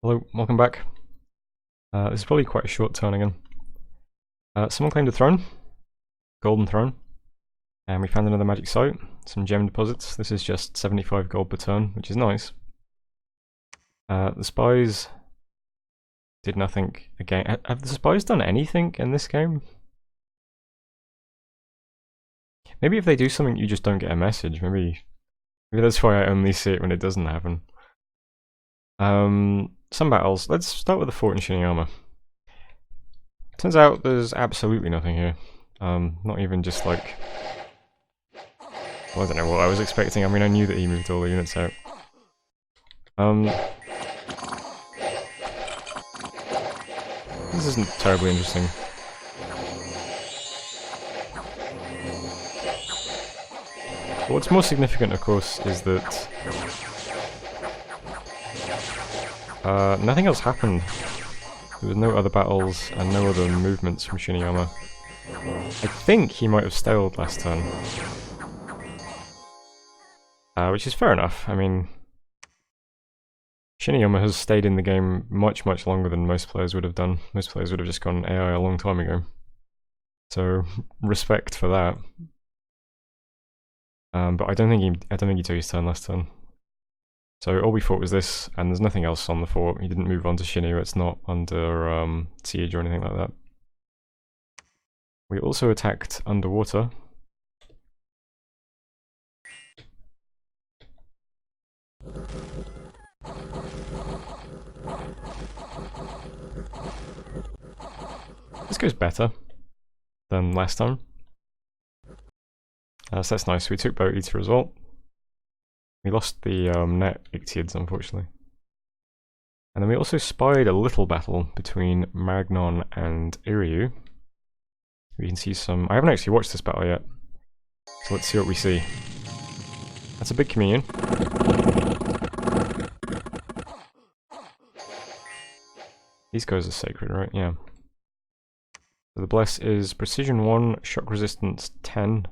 Hello, welcome back. This is probably quite a short turn again. Someone claimed a throne, golden throne, and we found another magic site, some gem deposits. This is just 75 gold per turn, which is nice. The spies did nothing again. Have the spies done anything in this game? Maybe if they do something you just don't get a message, maybe that's why I only see it when it doesn't happen. Some battles. Let's start with the fort in Shiniyama. Turns out there's absolutely nothing here. Not even just like... Well, I don't know what I was expecting. I mean, I knew that he moved all the units out. This isn't terribly interesting. But what's more significant, of course, is that nothing else happened. There was no other battles and no other movements from Shiniyama. I think he might have staled last turn. Which is fair enough. I mean, Shiniyama has stayed in the game much longer than most players would have done. Most players would have just gone AI a long time ago. So, respect for that. But I don't think he took his turn last turn. So all we fought was this, and there's nothing else on the fort. He didn't move on to Shinyu, it's not under siege or anything like that. We also attacked underwater. This goes better than last time. So that's nice. We took Boat Eater as well. We lost the net Ictiids, unfortunately. And then we also spied a little battle between Magnon and Iryu. We can see some... I haven't actually watched this battle yet, so let's see what we see. That's a big communion. These guys are sacred, right? Yeah. So the Bless is Precision 1, Shock Resistance 10,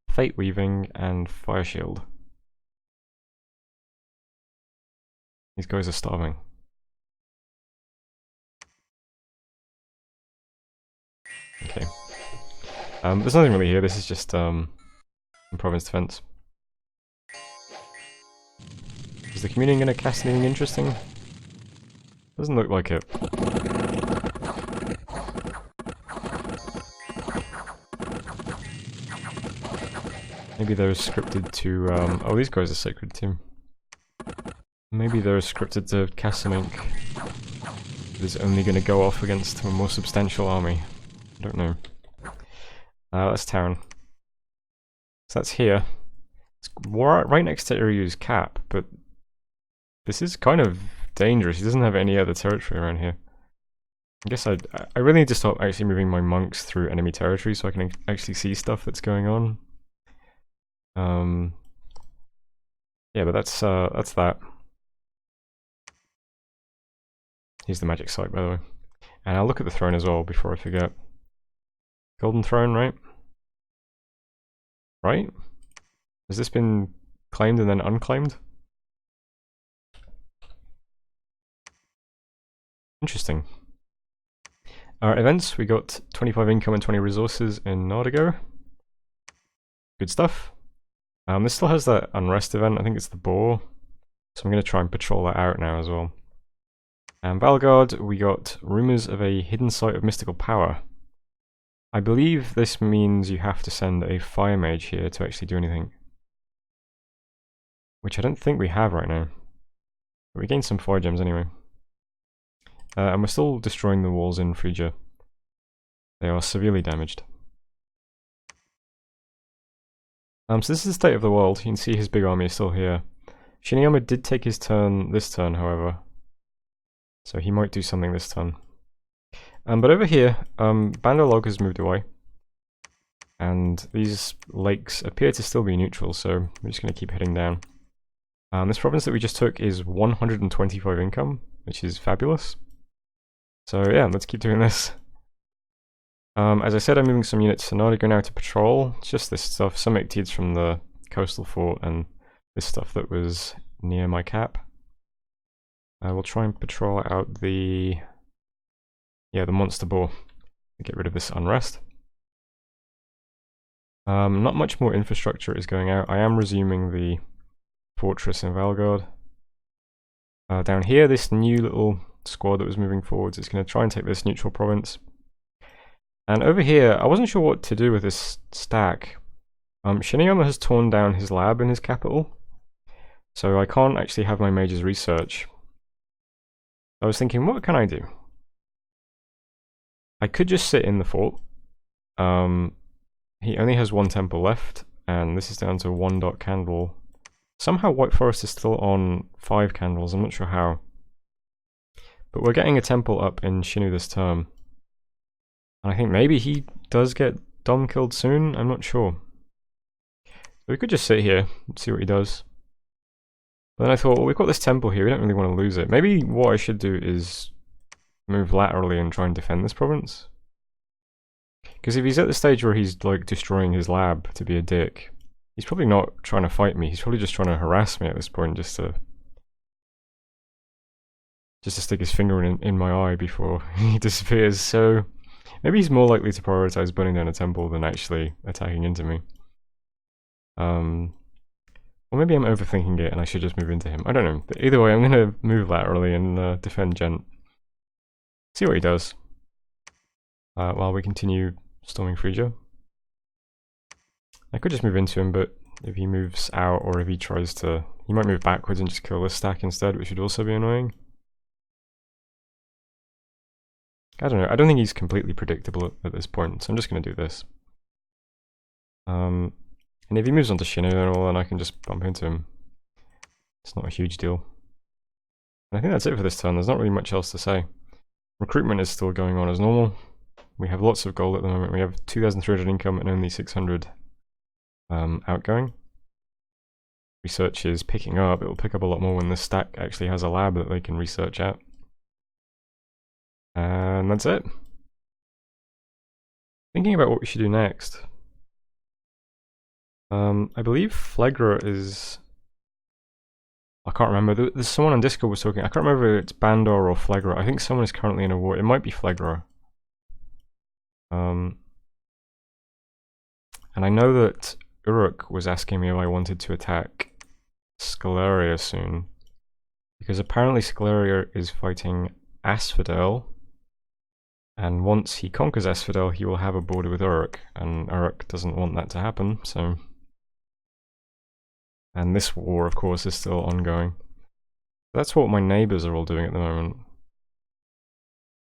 Fate Weaving, and Fire Shield. These guys are starving. Okay. There's nothing really here, this is just province defense. Is the communion gonna cast anything interesting? Doesn't look like it. Maybe they're scripted to oh, these guys are sacred too. Maybe they're scripted to cast something that is only going to go off against a more substantial army. I don't know. That's Town. So that's here. It's right next to Iryu's cap, but this is kind of dangerous. He doesn't have any other territory around here. I guess I really need to stop actually moving my monks through enemy territory so I can actually see stuff that's going on. Yeah, but that's that. Here's the magic site, by the way. And I'll look at the throne as well before I forget. Golden throne, right? Right? Has this been claimed and then unclaimed? Interesting. Our events, we got 25 income and 20 resources in Nardigo. Good stuff. This still has that unrest event, I think it's the boar. So I'm going to try and patrol that out now as well. And Valgard, we got rumours of a hidden site of mystical power. I believe this means you have to send a fire mage here to actually do anything. Which I don't think we have right now. But we gained some fire gems anyway. And we're still destroying the walls in Frisia. They are severely damaged. So this is the state of the world. You can see his big army is still here. Shiniyama did take his turn this turn, however. So he might do something this turn. But over here, Bandolog has moved away. And these lakes appear to still be neutral, so we're just going to keep heading down. This province that we just took is 125 income, which is fabulous. So yeah, let's keep doing this. As I said, I'm moving some units to Nardigo now to patrol. It's just this stuff, some Ictiids from the coastal fort and this stuff that was near my cap. We'll try and patrol out the monster boar to get rid of this unrest. Not much more infrastructure is going out. I am resuming the fortress in Valgard. Down here, this new little squad that was moving forwards is going to try and take this neutral province. And over here, I wasn't sure what to do with this stack. Shineyama has torn down his lab in his capital, so I can't actually have my mages research. I was thinking, what can I do? I could just sit in the fort. He only has one temple left, and this is down to 1 dot candle. Somehow White Forest is still on 5 candles, I'm not sure how. But we're getting a temple up in Shinu this term. And I think maybe he does get Dom killed soon, I'm not sure. So we could just sit here and see what he does. But then I thought, well, we've got this temple here, we don't really want to lose it. Maybe what I should do is move laterally and try and defend this province. Because if he's at the stage where he's like destroying his lab to be a dick, he's probably not trying to fight me, he's probably just trying to harass me at this point, just to stick his finger in my eye before he disappears. So maybe he's more likely to prioritize burning down a temple than actually attacking into me. Or maybe I'm overthinking it and I should just move into him. I don't know. But either way, I'm going to move laterally and defend Gent. See what he does. While we continue storming Frisia. I could just move into him, but if he moves out or if he tries to... He might move backwards and just kill this stack instead, which would also be annoying. I don't know. I don't think he's completely predictable at this point, so I'm just going to do this. And if he moves on to Shino, then I can just bump into him. It's not a huge deal. And I think that's it for this turn. There's not really much else to say. Recruitment is still going on as normal. We have lots of gold at the moment. We have 2,300 income and only 600 outgoing. Research is picking up. It will pick up a lot more when this stack actually has a lab that they can research at. And that's it. Thinking about what we should do next. I believe Flegra is... I can't remember. There's someone on Discord was talking. I can't remember if it's Bandor or Flegra. I think someone is currently in a war. It might be Flegra. And I know that Uruk was asking me if I wanted to attack Scaleria soon. Because apparently Scaleria is fighting Asphodel. And once he conquers Asphodel, he will have a border with Uruk. And Uruk doesn't want that to happen, so... And this war, of course, is still ongoing. That's what my neighbours are all doing at the moment.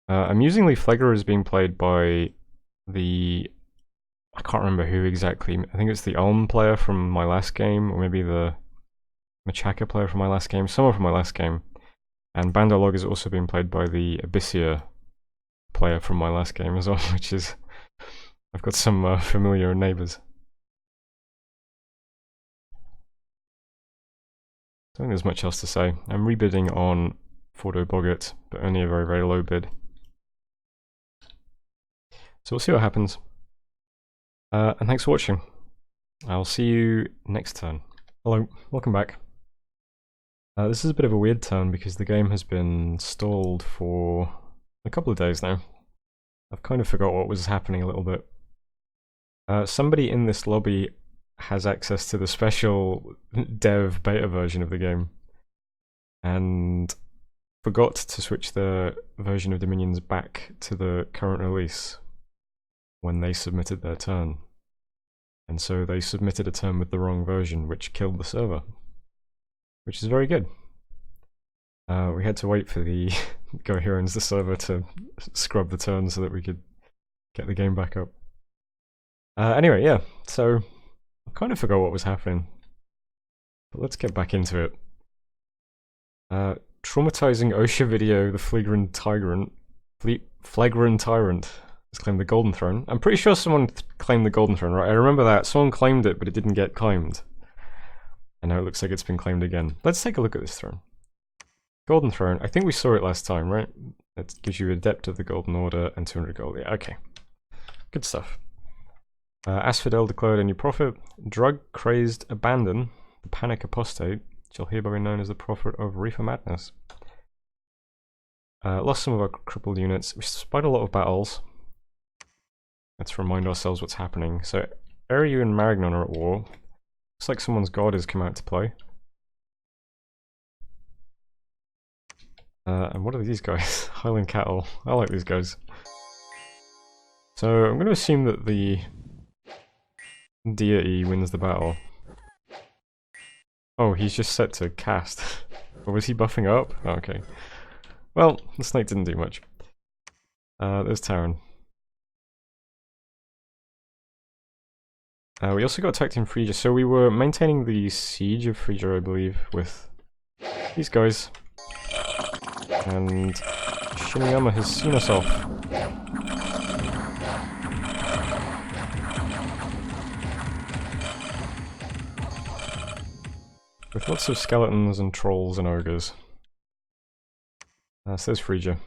Amusingly, Flegra is being played by the... I can't remember who exactly. I think it's the Ulm player from my last game, or maybe the Machaka player from my last game. Someone from my last game. And Bandolog is also being played by the Abyssia player from my last game as well, which is... I've got some familiar neighbours. I don't think there's much else to say. I'm rebidding on Fordo Boggart, but only a very, very low bid. So we'll see what happens. And thanks for watching. I'll see you next turn. Hello, welcome back. This is a bit of a weird turn because the game has been stalled for a couple of days now. I've kind of forgot what was happening a little bit. Somebody in this lobby has access to the special dev beta version of the game and forgot to switch the version of Dominions back to the current release when they submitted their turn. And so they submitted a turn with the wrong version, which killed the server, which is very good. We had to wait for the Goherans, the server, to scrub the turn so that we could get the game back up. Anyway, yeah, so I kind of forgot what was happening, but let's get back into it. Traumatizing OSHA video, the Flagrant Tyrant has claimed the Golden Throne. I'm pretty sure someone claimed the Golden Throne, right? I remember that. Someone claimed it, but it didn't get claimed. And now it looks like it's been claimed again. Let's take a look at this throne. Golden Throne, I think we saw it last time, right? That gives you Adept of the Golden Order and 200 gold. Yeah, okay. Good stuff. Asphodel declared a new prophet. Drug-crazed abandon, the panic apostate, shall hereby be known as the prophet of Reefer Madness. Lost some of our crippled units. We spied a lot of battles. Let's remind ourselves what's happening. So, Eriu and Marignon are at war. Looks like someone's god has come out to play. And what are these guys? Highland Cattle. I like these guys. So, I'm going to assume that the deity wins the battle. Oh, he's just set to cast. Or was he buffing up? Oh, okay. Well, the snake didn't do much. There's Taran. We also got attacked in Phrygia, so we were maintaining the siege of Phrygia, I believe, with these guys. And Shiniyama has seen us off. With lots of skeletons and trolls and ogres. So there's Phrygia.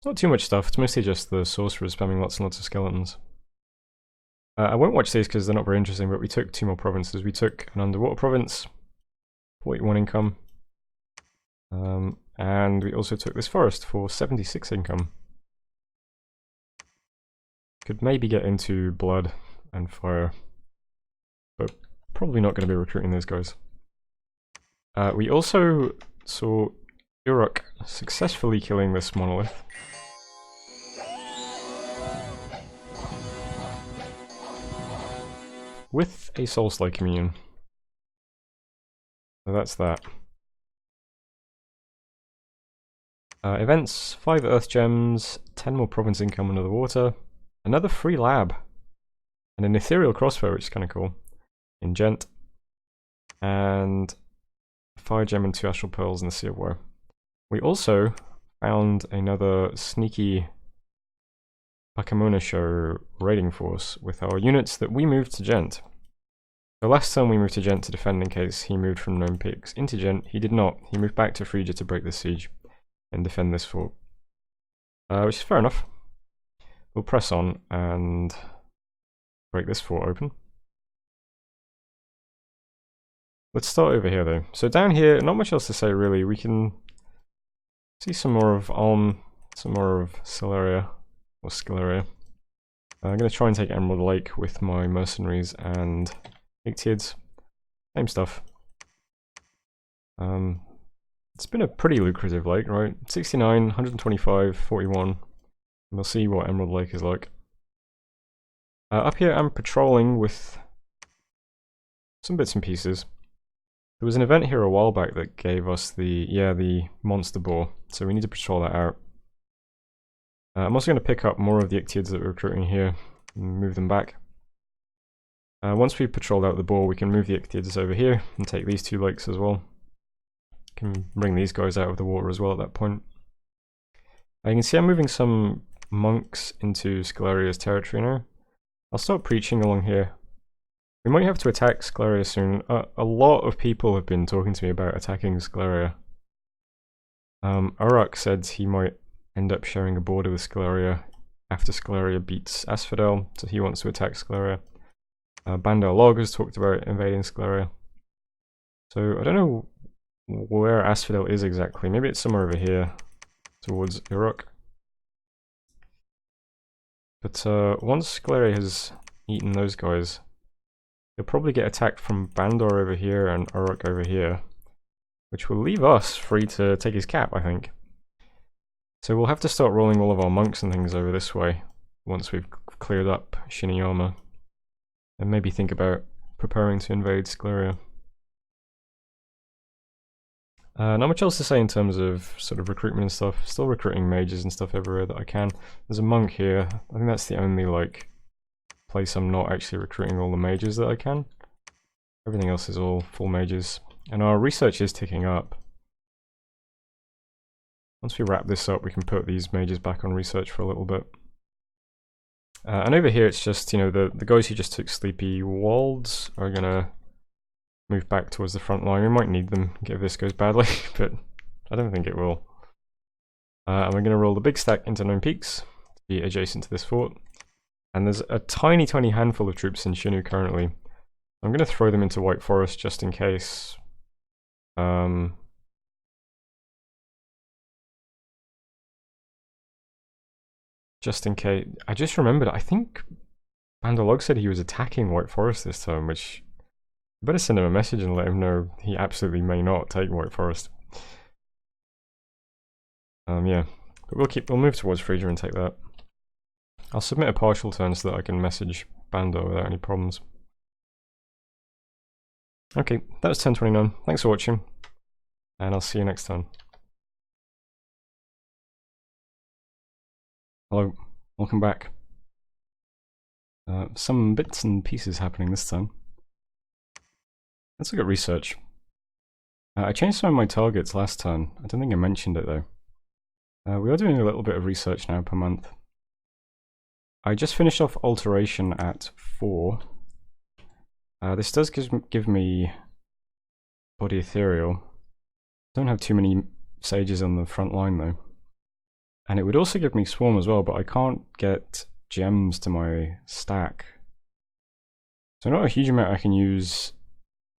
Not too much stuff, it's mostly just the sorcerers spamming lots and lots of skeletons. I won't watch these because they're not very interesting, but we took 2 more provinces. We took an underwater province, 41 income. And we also took this forest for 76 income. Could maybe get into blood and fire, but probably not going to be recruiting those guys. We also saw Uruk successfully killing this monolith. With a Soulslay Communion. So that's that. Events, 5 Earth Gems, 10 more Province income under the water, another free lab, and an Ethereal Crossbow, which is kind of cool, in Gent, and a Fire Gem and 2 Astral Pearls in the Sea of Woe. We also found another sneaky Bakamona Show raiding force with our units that we moved to Gent. The last time we moved to Gent to defend in case he moved from Gnome Peaks into Gent, he did not. He moved back to Phrygia to break the siege and defend this fort. Which is fair enough. We'll press on and break this fort open. Let's start over here though. So down here, not much else to say really. We can see some more of Ulm, some more of Celeria, or Scaleria. I'm going to try and take Emerald Lake with my mercenaries and Ictids. Same stuff. It's been a pretty lucrative lake, right? 69, 125, 41. And we'll see what Emerald Lake is like. Up here I'm patrolling with some bits and pieces. There was an event here a while back that gave us the monster boar, so we need to patrol that out. I'm also going to pick up more of the Ictids that we're recruiting here and move them back. Once we've patrolled out the boar, we can move the Ictids over here and take these 2 lakes as well. Can bring these guys out of the water as well at that point. You can see I'm moving some monks into Scalaria's territory now. I'll start preaching along here. We might have to attack Scalaria soon. A lot of people have been talking to me about attacking Scalaria. Uruk said he might end up sharing a border with Scalaria after Scalaria beats Asphodel, so he wants to attack Scalaria. Bandar Log has talked about invading Scalaria. So I don't know where Asphodel is exactly. Maybe it's somewhere over here towards Uruk. But once Scalaria has eaten those guys, he'll probably get attacked from Bandar over here and Uruk over here, which will leave us free to take his cap, I think. So we'll have to start rolling all of our monks and things over this way once we've cleared up Shiniyama, and maybe think about preparing to invade Scalaria. Not much else to say in terms of sort of recruitment and stuff. Still recruiting mages and stuff everywhere that I can. There's a monk here. I think that's the only like place I'm not actually recruiting all the mages that I can. Everything else is all full mages. And our research is ticking up. Once we wrap this up, we can put these mages back on research for a little bit. And over here it's just, you know, the guys who just took Sleepy Walds are gonna move back towards the front line. We might need them if this goes badly, but I don't think it will. And we're going to roll the big stack into Gnome Peaks to be adjacent to this fort. And there's a tiny handful of troops in Shinu currently. I'm going to throw them into White Forest just in case. just in case. I just remembered, I think Bandolog said he was attacking White Forest this time, which I better send him a message and let him know he absolutely may not take White Forest. Yeah, but we'll move towards Frisia and take that. I'll submit a partial turn so that I can message Bando without any problems. Okay, that was 10:29. Thanks for watching, and I'll see you next time. Hello, welcome back. Some bits and pieces happening this time. Let's look at research. I changed some of my targets last turn. I don't think I mentioned it though. We are doing a little bit of research now per month. I just finished off alteration at 4. This does give me body ethereal. Don't have too many sages on the front line though. And it would also give me swarm as well, but I can't get gems to my stack. So not a huge amount I can use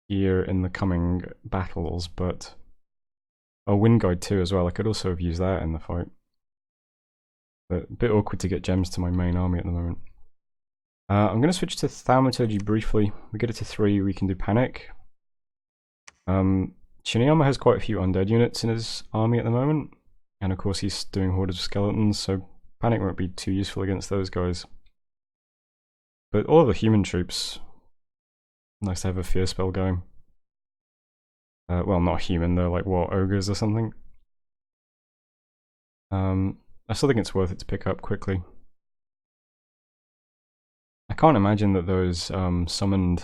here in the coming battles, but Wind Guide too as well. I could also have used that in the fight. But a bit awkward to get gems to my main army at the moment. I'm going to switch to Thaumaturgy briefly. We get it to 3, we can do Panic. Shiniyama has quite a few undead units in his army at the moment. And of course he's doing Horde of Skeletons, so Panic won't be too useful against those guys. But all of the human troops, nice to have a fear spell going. Well, not human, they're like, what, ogres or something? I still think it's worth it to pick up quickly. I can't imagine that those summoned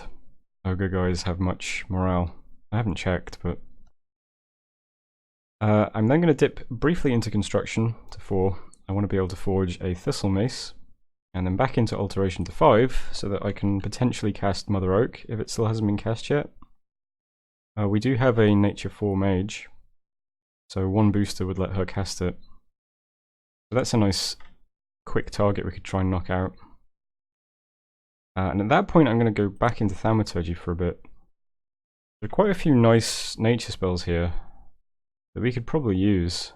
ogre guys have much morale. I haven't checked, but... I'm then going to dip briefly into construction to 4. I want to be able to forge a Thistle Mace, and then back into alteration to 5, so that I can potentially cast Mother Oak if it still hasn't been cast yet. We do have a Nature 4 mage, so 1 booster would let her cast it. So that's a nice quick target we could try and knock out. And at that point I'm going to go back into Thaumaturgy for a bit. There are quite a few nice nature spells here that we could probably use.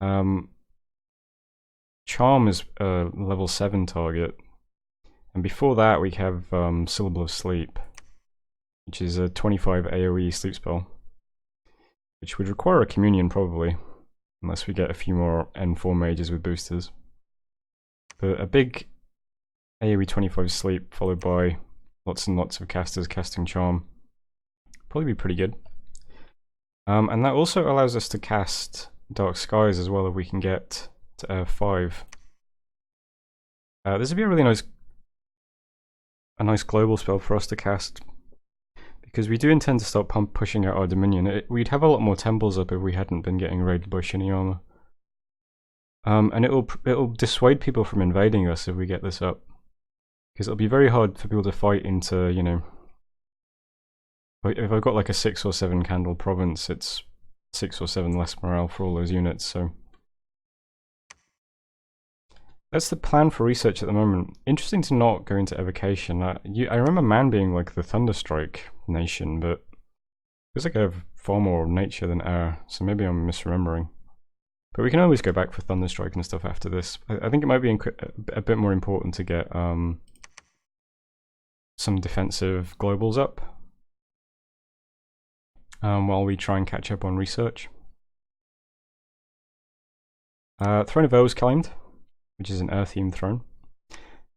Charm is a level 7 target, and before that we have Syllable of Sleep, which is a 25 AoE sleep spell, which would require a communion probably, unless we get a few more N4 mages with boosters. But a big AoE 25 sleep followed by lots and lots of casters casting Charm, probably be pretty good. And that also allows us to cast Dark Skies as well if we can get to 5. This would be a really nice global spell for us to cast, because we do intend to start pushing out our Dominion. We'd have a lot more temples up if we hadn't been getting raided by Shiniyama. And it'll dissuade people from invading us if we get this up, because it'll be very hard for people to fight into, you know, if I've got like a 6 or 7 candle province, it's 6 or 7 less morale for all those units, so that's the plan for research at the moment. Interesting to not go into evocation. I remember Man being like the Thunderstrike nation, but it feels like I have far more nature than air, so maybe I'm misremembering. But we can always go back for Thunderstrike and stuff after this. I think it might be a bit more important to get some defensive globals up while we try and catch up on research. Throne of Elves claimed, which is an air-themed throne.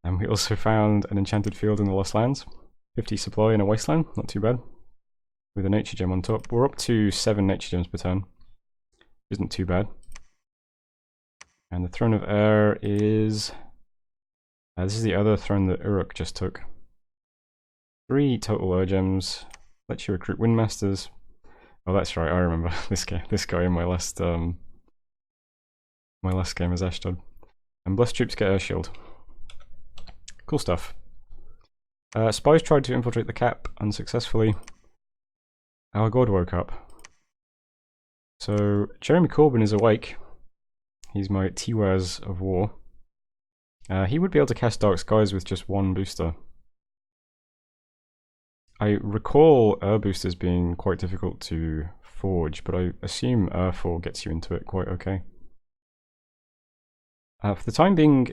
And we also found an enchanted field in the Lost Lands. 50 supply in a wasteland, not too bad. With a nature gem on top. We're up to 7 nature gems per turn. Isn't too bad. And the Throne of Air is... this is the other throne that Uruk just took. 3 total air gems. Lets you recruit Windmasters. Oh, that's right, I remember this guy in my last game as Ashdod. And Blessed Troops get Air Shield. Cool stuff. Spies tried to infiltrate the cap unsuccessfully. Our god woke up. So Jeremy Corbyn is awake. He's my Tiwaz of war. He would be able to cast Dark Skies with just 1 booster. I recall air boosters being quite difficult to forge, but I assume Air 4 gets you into it quite okay. For the time being,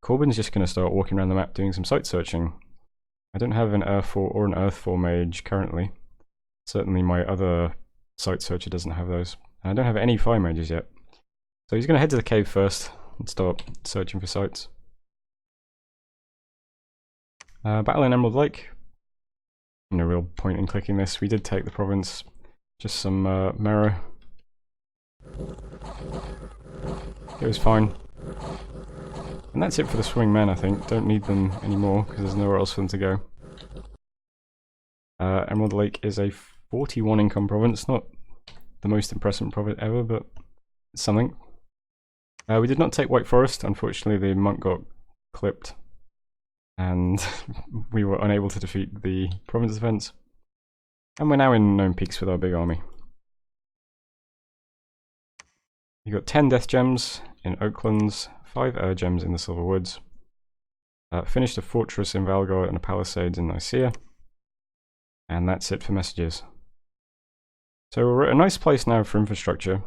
Corbin's just going to start walking around the map doing some site searching. I don't have an Earth or an Earth mage currently. Certainly my other site searcher doesn't have those. And I don't have any fire mages yet. So he's going to head to the cave first and start searching for sites. Battle in Emerald Lake. No real point in clicking this. We did take the province. Just some marrow. It was fine. And that's it for the swimming men, I think. Don't need them anymore because there's nowhere else for them to go. Emerald Lake is a 41 income province. Not the most impressive province ever, but it's something. We did not take White Forest. Unfortunately, the monk got clipped. And we were unable to defeat the province defense. And we're now in Gnome Peaks with our big army. We got 10 death gems in Oaklands, 5 air gems in the Silver Woods. Finished a fortress in Valgor and a palisades in Nicaea. And that's it for messages. So we're at a nice place now for infrastructure,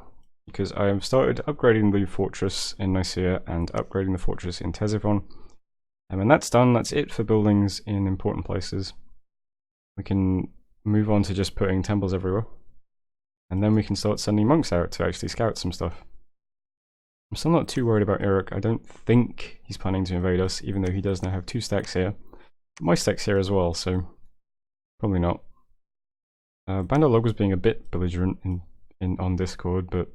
because I have started upgrading the fortress in Nicaea and upgrading the fortress in Ctesiphon. And when that's done, that's it for buildings in important places. We can move on to just putting temples everywhere. And then we can start sending monks out to actually scout some stuff. I'm still not too worried about Uruk. I don't think he's planning to invade us, even though he does now have 2 stacks here. My stack's here as well, so probably not. Bandar was being a bit belligerent on Discord, but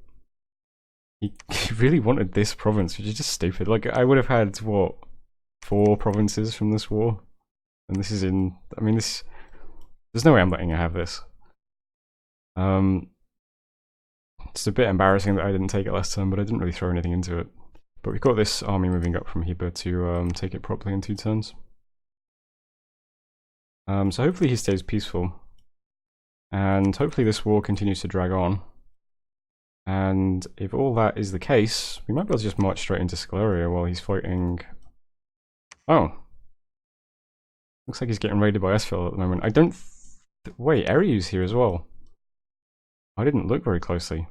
he really wanted this province, which is just stupid. Like, I would have had, what, 4 provinces from this war? And this is in... I mean, this... There's no way I'm letting her have this. It's a bit embarrassing that I didn't take it last turn, but I didn't really throw anything into it. But we've got this army moving up from Heber to take it properly in 2 turns. So hopefully he stays peaceful. And hopefully this war continues to drag on. And if all that is the case, we might be able to just march straight into Scleria while he's fighting... Oh. Looks like he's getting raided by Esfil at the moment. I don't... Wait, Eriu's here as well. I didn't look very closely.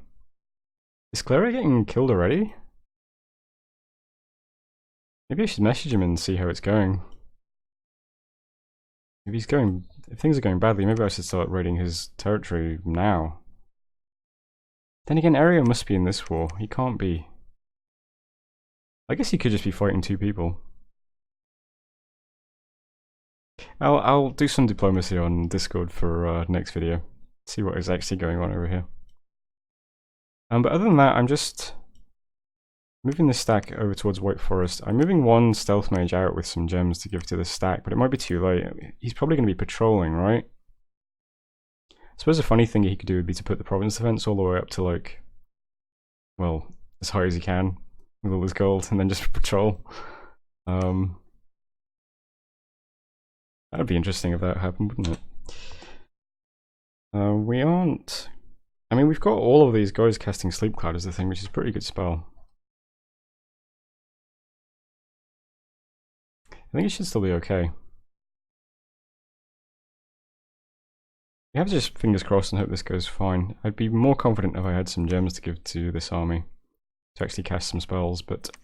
Is Scleria getting killed already? Maybe I should message him and see how it's going. If things are going badly, maybe I should start raiding his territory now. Then again, Eriu must be in this war. He can't be. I guess he could just be fighting 2 people. I'll do some diplomacy on Discord for next video. See what is actually going on over here. But other than that, I'm just moving this stack over towards White Forest. I'm moving 1 stealth mage out with some gems to give to this stack, but it might be too late. He's probably going to be patrolling, right? I suppose a funny thing he could do would be to put the province defense all the way up to, like, well, as high as he can with all his gold, and then just patrol. That'd be interesting if that happened, wouldn't it? We aren't... I mean, we've got all of these guys casting Sleep Cloud as the thing, which is a pretty good spell. I think it should still be okay. We have to just fingers crossed and hope this goes fine. I'd be more confident if I had some gems to give to this army to actually cast some spells, but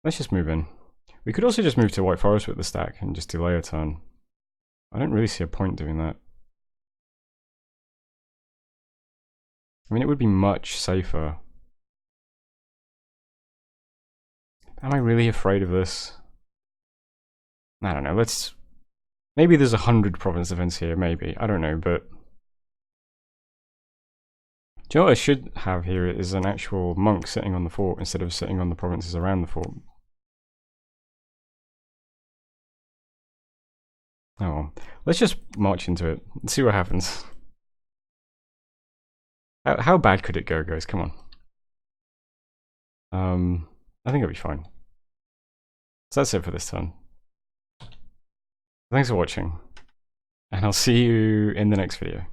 let's just move in. We could also just move to White Forest with the stack and just delay a turn. I don't really see a point doing that. I mean, it would be much safer. Am I really afraid of this? I don't know, let's... Maybe there's 100 province events here, maybe. I don't know, but... Do you know what I should have here is an actual monk sitting on the fort instead of sitting on the provinces around the fort. Oh well. Let's just march into it and see what happens. How bad could it go, guys? Come on. I think it'll be fine. So that's it for this turn. Thanks for watching, and I'll see you in the next video.